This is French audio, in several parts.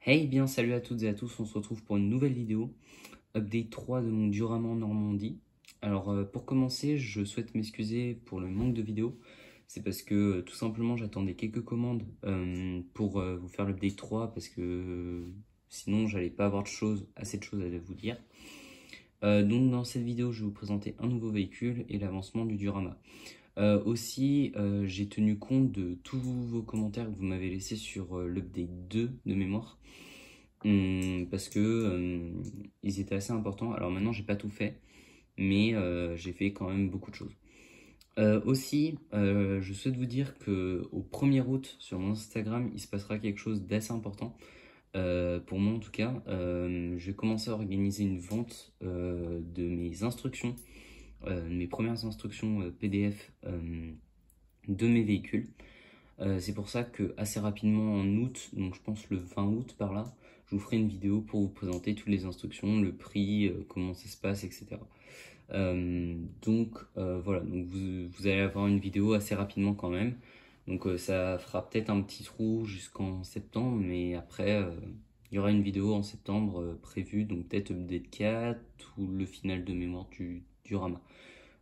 Hey bien salut à toutes et à tous, on se retrouve pour une nouvelle vidéo, update 3 de mon diorama en Normandie. Alors pour commencer, je souhaite m'excuser pour le manque de vidéos, c'est parce que tout simplement j'attendais quelques commandes pour vous faire l'update 3 parce que sinon j'allais pas avoir assez de choses à vous dire. Donc dans cette vidéo je vais vous présenter un nouveau véhicule et l'avancement du diorama. Aussi, j'ai tenu compte de tous vos commentaires que vous m'avez laissés sur l'update 2 de mémoire. Parce que ils étaient assez importants. Alors maintenant, j'ai pas tout fait, mais j'ai fait quand même beaucoup de choses. Aussi, je souhaite vous dire que au 1er août, sur mon Instagram, il se passera quelque chose d'assez important. Pour moi en tout cas, je vais commencer à organiser une vente de mes instructions, mes premières instructions PDF de mes véhicules. C'est pour ça que assez rapidement en août, donc je pense le 20 août par là, je vous ferai une vidéo pour vous présenter toutes les instructions, le prix, comment ça se passe, etc. Voilà, donc vous allez avoir une vidéo assez rapidement quand même. Donc ça fera peut-être un petit trou jusqu'en septembre, mais après il y aura une vidéo en septembre prévue, donc peut-être update 4 ou le final de mémoire du Rama.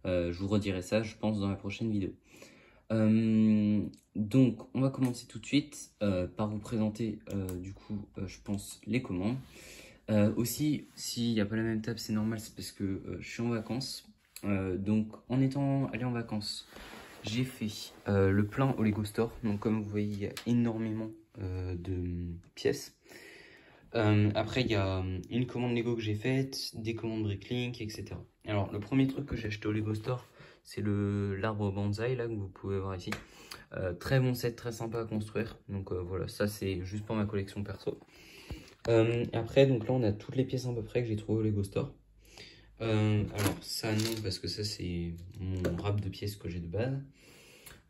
Je vous redirai ça, je pense, dans la prochaine vidéo. Donc on va commencer tout de suite par vous présenter je pense les commandes. Aussi, s'il n'y a pas la même table, c'est normal, c'est parce que je suis en vacances. Donc en étant allé en vacances, j'ai fait le plein au Lego Store. Donc comme vous voyez, il y a énormément de pièces. Après, il y a une commande Lego que j'ai faite, des commandes Bricklink, etc. Alors, le premier truc que j'ai acheté au Lego Store, c'est l'arbre bonsaï là que vous pouvez voir ici. Très bon set, très sympa à construire. Donc voilà, ça c'est juste pour ma collection perso. Après, donc là, on a toutes les pièces à peu près que j'ai trouvées au Lego Store. Alors, ça non, parce que ça c'est mon wrap de pièces que j'ai de base.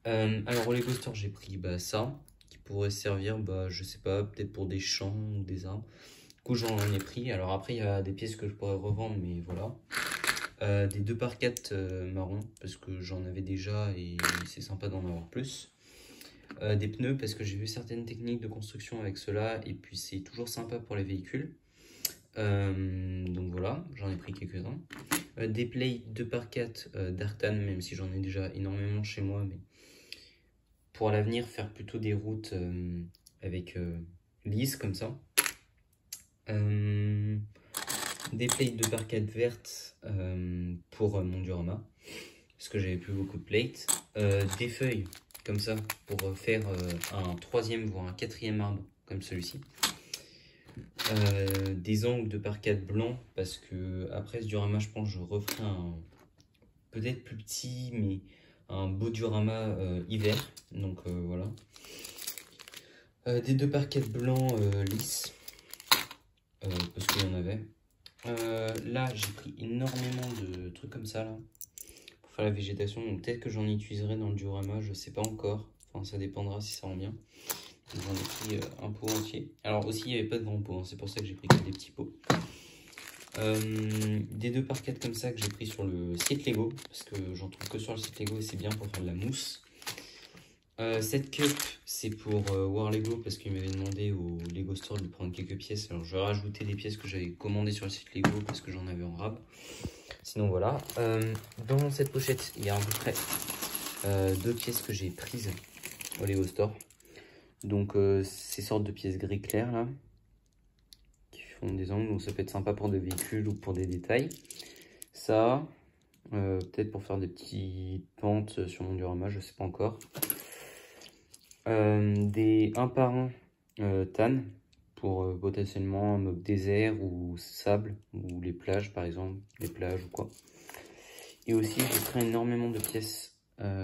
Alors, au Lego Store, j'ai pris ça qui pourrait servir, je sais pas, peut-être pour des champs ou des arbres. Du coup, j'en ai pris. Alors, après, il y a des pièces que je pourrais revendre, mais voilà. Des 2x4 marron parce que j'en avais déjà et c'est sympa d'en avoir plus. Des pneus parce que j'ai vu certaines techniques de construction avec cela et puis c'est toujours sympa pour les véhicules. Donc voilà, j'en ai pris quelques-uns. Des plates 2x4 d'Artan, même si j'en ai déjà énormément chez moi, mais pour l'avenir faire plutôt des routes avec lisses comme ça. Des plates de parquet vertes pour mon diorama parce que j'avais plus beaucoup de plates, des feuilles comme ça pour faire un troisième voire un quatrième arbre comme celui-ci, des angles de parquet blanc parce que après ce diorama je pense que je referai un peut-être plus petit mais un beau diorama hiver, donc voilà. Des deux parquets blancs lisses parce qu'il y en avait. Là, j'ai pris énormément de trucs comme ça là pour faire la végétation. Donc peut-être que j'en utiliserai dans le diorama, je sais pas encore. Enfin, ça dépendra si ça rend bien. J'en ai pris un pot entier. Alors aussi, il n'y avait pas de grand pot, hein, c'est pour ça que j'ai pris que des petits pots. Des 2x4 comme ça que j'ai pris sur le site Lego parce que j'en trouve que sur le site Lego et c'est bien pour faire de la mousse. Cette cup c'est pour War Lego parce qu'il m'avait demandé au Lego Store de lui prendre quelques pièces. Alors je vais rajouter des pièces que j'avais commandées sur le site Lego parce que j'en avais en rab. Sinon voilà. Dans cette pochette il y a à peu près 2 pièces que j'ai prises au Lego Store. Donc ces sortes de pièces gris clair là qui font des angles, donc ça peut être sympa pour des véhicules ou pour des détails. Ça peut-être pour faire des petites pentes sur mon diorama, je sais pas encore. Des 1 par 1 tan pour potentiellement un mode désert ou sable ou les plages par exemple, les plages ou quoi. Et aussi j'ai pris énormément de pièces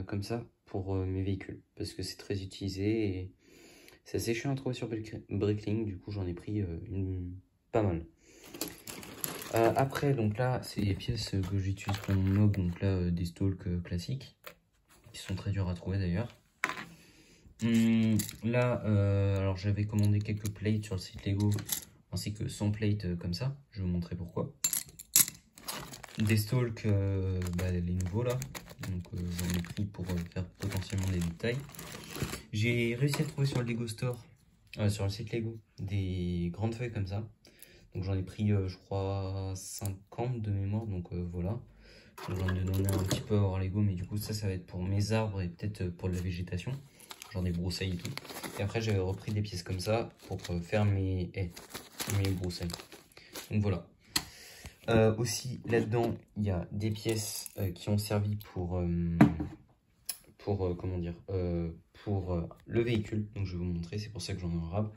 comme ça pour mes véhicules parce que c'est très utilisé et c'est assez chiant à trouver sur Bricklink, du coup j'en ai pris pas mal. Après donc là c'est les pièces que j'utilise pour mon mob, donc là des stalks classiques qui sont très durs à trouver d'ailleurs. Là, alors j'avais commandé quelques plates sur le site Lego, ainsi que 100 plates comme ça, je vais vous montrer pourquoi. Des stalks, les nouveaux là, donc j'en ai pris pour faire potentiellement des détails. J'ai réussi à trouver sur le Lego Store sur le site Lego, des grandes feuilles comme ça. Donc j'en ai pris, je crois, 50 de mémoire, donc voilà. J'en ai donné un petit peu hors Lego, mais du coup ça va être pour mes arbres et peut-être pour de la végétation. Genre des broussailles et tout. Et après j'avais repris des pièces comme ça pour faire mes haies, mes broussailles. Donc voilà. Aussi là-dedans il y a des pièces qui ont servi pour comment dire, pour le véhicule. Donc je vais vous montrer, c'est pour ça que j'en ai un rab.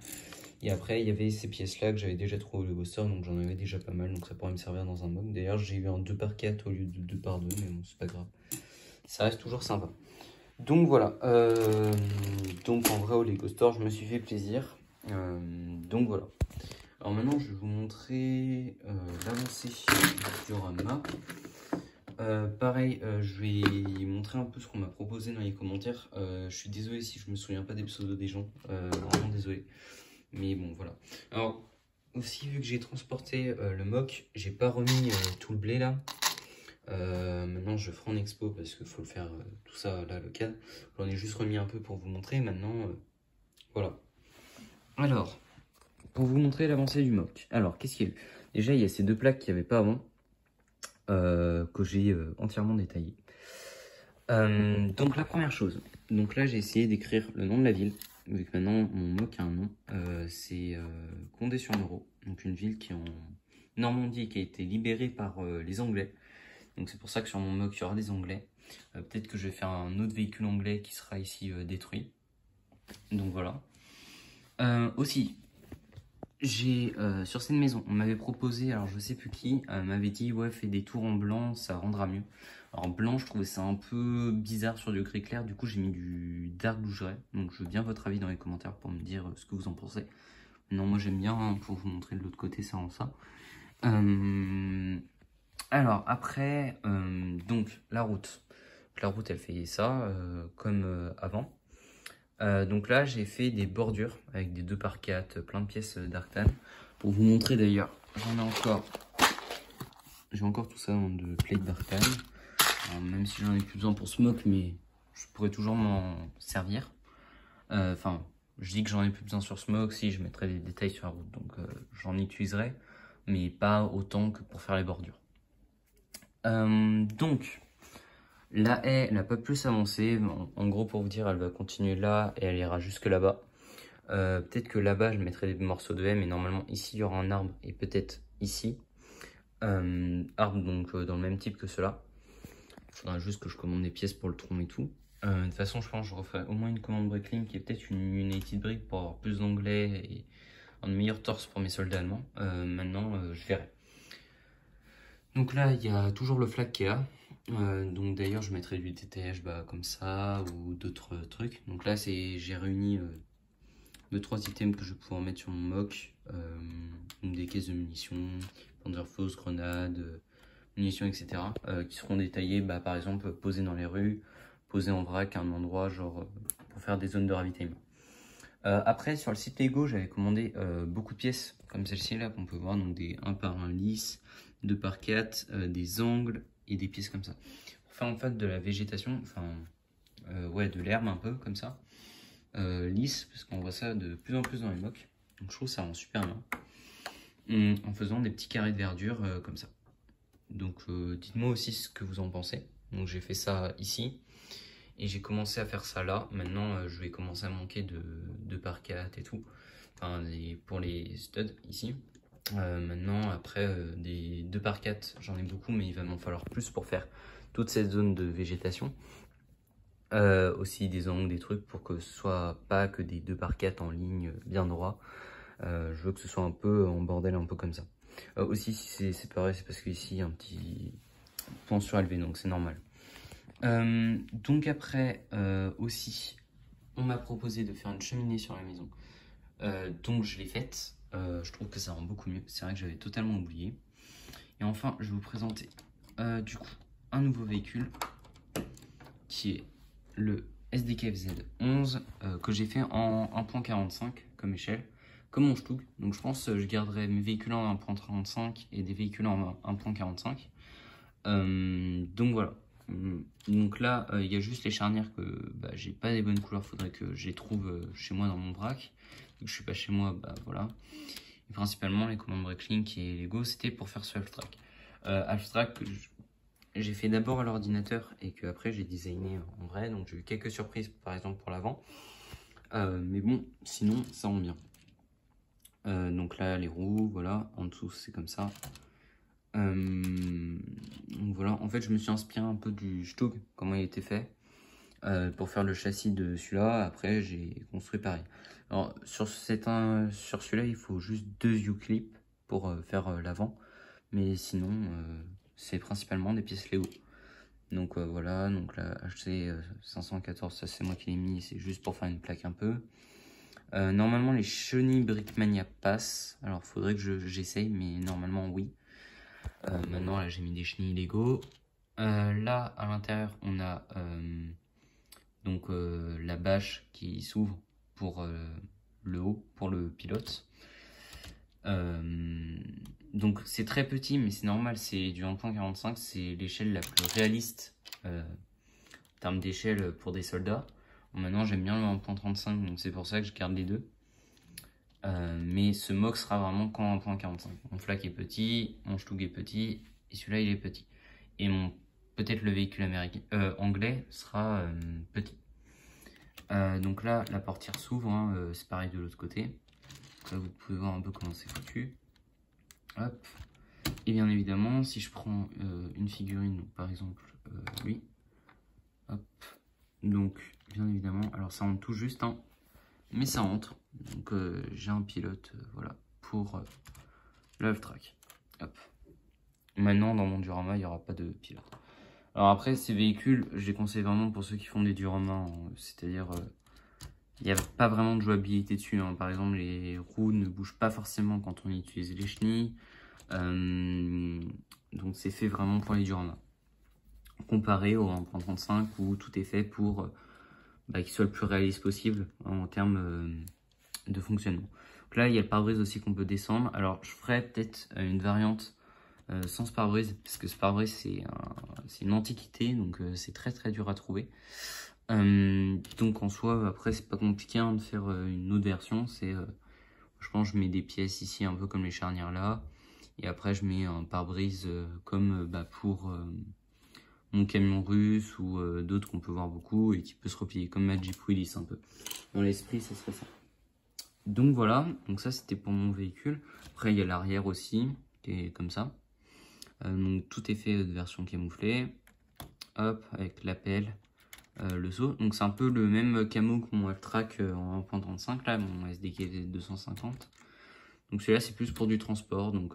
Et après, il y avait ces pièces-là que j'avais déjà trouvées au Lego Store, donc j'en avais déjà pas mal, donc ça pourrait me servir dans un mug. D'ailleurs, j'ai eu un 2x4 au lieu de 2x2, mais bon, c'est pas grave. Ça reste toujours sympa. Donc voilà, donc en vrai, au Lego Store, je me suis fait plaisir. Donc voilà. Alors maintenant, je vais vous montrer l'avancée du diorama. Pareil, je vais montrer un peu ce qu'on m'a proposé dans les commentaires. Je suis désolé si je me souviens pas des pseudos des gens, vraiment désolé. Mais bon, voilà. Alors, aussi, vu que j'ai transporté le mock, j'ai pas remis tout le blé là. Maintenant, je ferai en expo parce qu'il faut le faire tout ça là, local. J'en ai juste remis un peu pour vous montrer. Maintenant, voilà. Alors, pour vous montrer l'avancée du mock. Alors, qu'est-ce qu'il y a eu? Déjà, il y a ces deux plaques qu'il n'y avait pas avant, que j'ai entièrement détaillées. Donc, la première chose. Donc là, j'ai essayé d'écrire le nom de la ville. Vu que maintenant mon mock a un nom, c'est Condé-sur-Meurou, donc une ville qui est en Normandie qui a été libérée par les Anglais. Donc c'est pour ça que sur mon mock il y aura des Anglais. Peut-être que je vais faire un autre véhicule anglais qui sera ici détruit. Donc voilà. Aussi, j'ai sur cette maison, on m'avait proposé, alors je sais plus qui, m'avait dit ouais fais des tours en blanc, ça rendra mieux. Alors blanc, je trouvais ça un peu bizarre sur du gris clair, du coup j'ai mis du dark blue gray. Donc je veux bien votre avis dans les commentaires pour me dire ce que vous en pensez. Non, moi j'aime bien, hein, pour vous montrer de l'autre côté ça rend ça. Alors après, donc la route. La route elle fait ça comme avant. Donc là j'ai fait des bordures avec des 2x4, plein de pièces d'Arctan. Pour vous montrer d'ailleurs, j'en ai encore. J'ai encore tout ça de plate d'Arctan. Même si j'en ai plus besoin pour Smoke, mais je pourrais toujours m'en servir. Enfin, je dis que j'en ai plus besoin sur Smoke, si je mettrai des détails sur la route. Donc j'en utiliserai, mais pas autant que pour faire les bordures. Donc, la haie n'a pas plus avancé. En gros, pour vous dire, elle va continuer là et elle ira jusque là-bas. Peut-être que là-bas, je mettrai des morceaux de haie, mais normalement, ici, il y aura un arbre et peut-être ici. Arbre, donc, dans le même type que cela. Il faudra juste que je commande des pièces pour le tronc et tout. De toute façon, je pense que je referai au moins une commande Bricklink qui est peut-être une United Brick pour avoir plus d'anglais et un meilleur torse pour mes soldats allemands. Maintenant, je verrai. Donc là, il y a toujours le flag qui est là. Donc d'ailleurs, je mettrai du TTH comme ça ou d'autres trucs. Donc là, j'ai réuni 2-3 items que je vais pouvoir mettre sur mon mock. Des caisses de munitions, Panzerfaust, grenades, munitions, etc. Qui seront détaillées, par exemple, posées dans les rues, posées en vrac à un endroit, genre pour faire des zones de ravitaillement. Après, sur le site Lego, j'avais commandé beaucoup de pièces, comme celle-ci là, qu'on peut voir, donc des 1 par 1 lisses, 2 par 4, des angles et des pièces comme ça. Pour faire en fait de la végétation, enfin, ouais, de l'herbe un peu, comme ça, lisse, parce qu'on voit ça de plus en plus dans les mocks. Donc je trouve ça rend super bien. En faisant des petits carrés de verdure comme ça. Donc dites-moi aussi ce que vous en pensez. Donc j'ai fait ça ici. Et j'ai commencé à faire ça là. Maintenant, je vais commencer à manquer de par 4 et tout. Enfin, pour les studs ici. Maintenant, après, des 2 par 4, j'en ai beaucoup, mais il va m'en falloir plus pour faire toute cette zone de végétation. Aussi des angles, des trucs pour que ce soit pas que des 2 par 4 en ligne bien droit. Je veux que ce soit un peu en bordel, un peu comme ça. Aussi, si c'est pareil, c'est parce qu'ici, il y a un petit point surélevé, donc c'est normal. Donc après aussi on m'a proposé de faire une cheminée sur la maison, donc je l'ai faite. Je trouve que ça rend beaucoup mieux, c'est vrai que j'avais totalement oublié. Et enfin je vais vous présenter du coup un nouveau véhicule qui est le SDKFZ 11 que j'ai fait en 1.45 comme échelle, comme mon Stug. Donc je pense que je garderai mes véhicules en 1.35 et des véhicules en 1.45. Donc voilà. Donc là, il y a juste les charnières que j'ai pas des bonnes couleurs, faudrait que je les trouve chez moi dans mon vrac. je suis pas chez moi, bah voilà. Et principalement les commandes Bricklink et Lego, c'était pour faire ce half-track. Half-track, j'ai fait d'abord à l'ordinateur et que après j'ai designé en vrai, donc j'ai eu quelques surprises par exemple pour l'avant. Mais bon, sinon ça rend bien. Donc là les roues, voilà, en dessous c'est comme ça. Donc voilà, en fait je me suis inspiré un peu du Stug, comment il était fait, pour faire le châssis de celui-là. Après j'ai construit pareil. Alors sur celui-là il faut juste 2 U-clips pour faire l'avant, mais sinon c'est principalement des pièces Lego. Donc voilà, donc la HC 514, ça c'est moi qui l'ai mis, c'est juste pour faire une plaque un peu. Normalement les chenilles Brickmania passent, alors faudrait que j'essaye, mais normalement oui. Maintenant là j'ai mis des chenilles Lego. Là à l'intérieur on a donc la bâche qui s'ouvre pour le haut, pour le pilote. Donc c'est très petit, mais c'est normal, c'est du 1.45, c'est l'échelle la plus réaliste en termes d'échelle pour des soldats. Bon, maintenant j'aime bien le 1.35, donc c'est pour ça que je garde les deux. Mais ce mock sera vraiment qu'en 1.45. Mon flak est petit, mon Stug est petit, et celui-là il est petit. Et peut-être le véhicule américain, anglais sera petit. Donc là, la portière s'ouvre, hein, c'est pareil de l'autre côté. Là, vous pouvez voir un peu comment c'est foutu. Hop. Et bien évidemment, si je prends une figurine, donc par exemple lui, hop. Donc, bien évidemment, alors ça rentre tout juste, hein, mais ça entre. Donc j'ai un pilote, voilà, pour le half-track. Hop. Maintenant, dans mon diorama, il n'y aura pas de pilote. Alors après, ces véhicules, je les conseille vraiment pour ceux qui font des dioramas, hein, c'est-à-dire il n'y a pas vraiment de jouabilité dessus, hein. Par exemple, les roues ne bougent pas forcément quand on utilise les chenilles. Donc c'est fait vraiment pour les dioramas. Comparé au 1.35 où tout est fait pour qu'il soit le plus réaliste possible en termes de fonctionnement. Donc là, il y a le pare-brise aussi qu'on peut descendre. Alors je ferai peut-être une variante sans ce pare-brise, parce que ce pare-brise c'est une antiquité, donc c'est très très dur à trouver. Donc en soi, après c'est pas compliqué hein, de faire une autre version. C'est, je pense, je mets des pièces ici un peu comme les charnières là, et après je mets un pare-brise comme pour mon camion russe ou d'autres qu'on peut voir beaucoup et qui peut se replier comme ma Jeep Willys un peu. Dans l'esprit, ça serait ça. Donc voilà, donc ça c'était pour mon véhicule. Après il y a l'arrière aussi qui est comme ça. Donc tout est fait de version camouflée. Hop, avec la pelle, le saut. Donc c'est un peu le même camo que mon half-track en 1.35 là, mon SDK 250. Donc celui-là c'est plus pour du transport, donc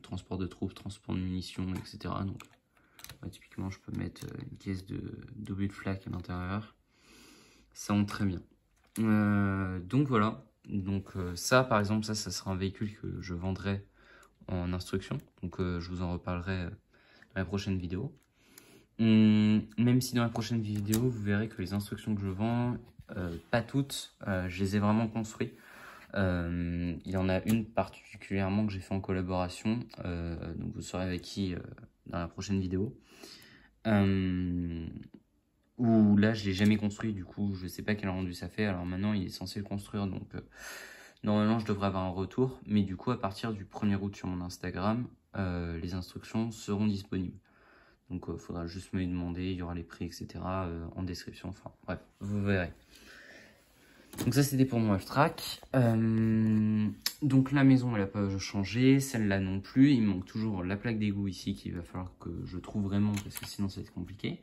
transport de troupes, transport de munitions, etc. Donc typiquement je peux mettre une caisse d'obus de flak à l'intérieur. Ça rentre très bien. Donc voilà. Donc ça par exemple, ça sera un véhicule que je vendrai en instruction. Donc je vous en reparlerai dans la prochaine vidéo. Même si dans la prochaine vidéo, vous verrez que les instructions que je vends, pas toutes, je les ai vraiment construites. Il y en a une particulièrement que j'ai fait en collaboration, donc vous saurez avec qui dans la prochaine vidéo. Où là je l'ai jamais construit, du coup je sais pas quel rendu ça fait. Alors maintenant il est censé le construire, donc normalement je devrais avoir un retour, mais du coup à partir du 1er août sur mon Instagram, les instructions seront disponibles. Donc il faudra juste me les demander, il y aura les prix, etc. En description, enfin bref, vous verrez. Donc ça c'était pour mon half-track. Donc la maison elle n'a pas changé, celle-là non plus. Il me manque toujours la plaque d'égout ici qu'il va falloir que je trouve vraiment parce que sinon ça va être compliqué.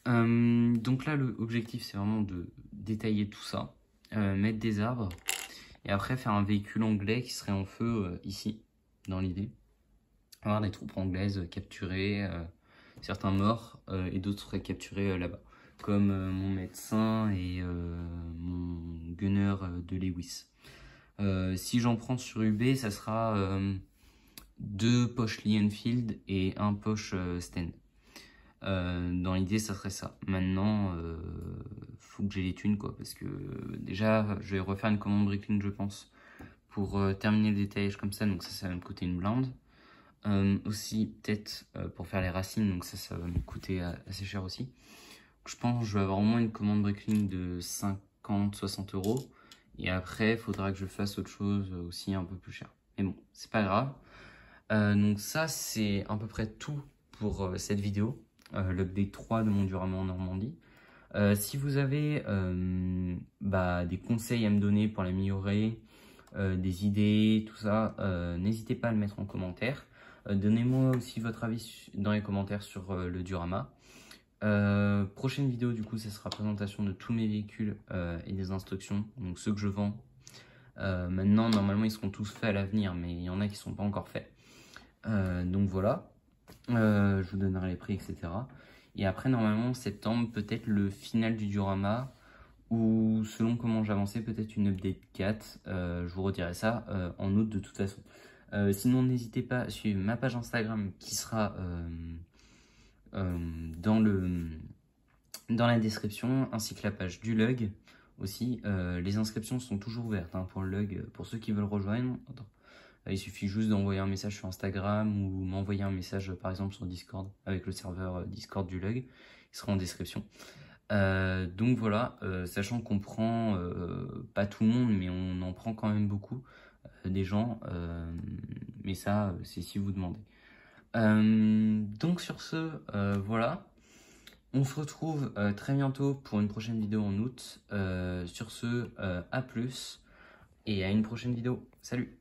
Donc là l'objectif c'est vraiment de détailler tout ça, mettre des arbres et après faire un véhicule anglais qui serait en feu ici dans l'idée. Avoir des troupes anglaises capturées, certains morts et d'autres seraient capturés là-bas. Comme mon médecin et mon gunner de Lewis. Si j'en prends sur UB, ça sera 2 poches Lee Enfield et 1 poche Sten. Dans l'idée, ça serait ça. Maintenant, faut que j'ai les thunes, quoi. Parce que déjà, je vais refaire une commande Bricklink, je pense, pour terminer le détaillage comme ça. Donc ça va me coûter une blinde. Aussi, peut-être pour faire les racines. Donc ça va me coûter assez cher aussi. Je pense que je vais avoir au moins une commande Bricklink de 50-60 €. Et après, il faudra que je fasse autre chose aussi un peu plus cher. Mais bon, c'est pas grave. Donc ça, c'est à peu près tout pour cette vidéo. L'update 3 de mon Diorama en Normandie. Si vous avez des conseils à me donner pour l'améliorer, des idées, tout ça, n'hésitez pas à le mettre en commentaire. Donnez-moi aussi votre avis dans les commentaires sur le diorama. Prochaine vidéo, du coup, ce sera présentation de tous mes véhicules et des instructions, donc ceux que je vends. Maintenant, normalement, ils seront tous faits à l'avenir, mais il y en a qui ne sont pas encore faits. Donc voilà, je vous donnerai les prix, etc. Et après, normalement, en septembre, peut-être le final du diorama, ou selon comment j'avançais, peut-être une update 4. Je vous redirai ça en août de toute façon. Sinon, n'hésitez pas à suivre ma page Instagram qui sera dans la description, ainsi que la page du Lug aussi. Les inscriptions sont toujours ouvertes hein, pour le Lug, pour ceux qui veulent rejoindre. Il suffit juste d'envoyer un message sur Instagram ou m'envoyer un message par exemple sur Discord avec le serveur Discord du Lug. Il sera en description. Donc voilà, sachant qu'on prend pas tout le monde, mais on en prend quand même beaucoup des gens. Mais ça, c'est si vous demandez. Donc sur ce, voilà. On se retrouve très bientôt pour une prochaine vidéo en août. Sur ce, à plus et à une prochaine vidéo. Salut!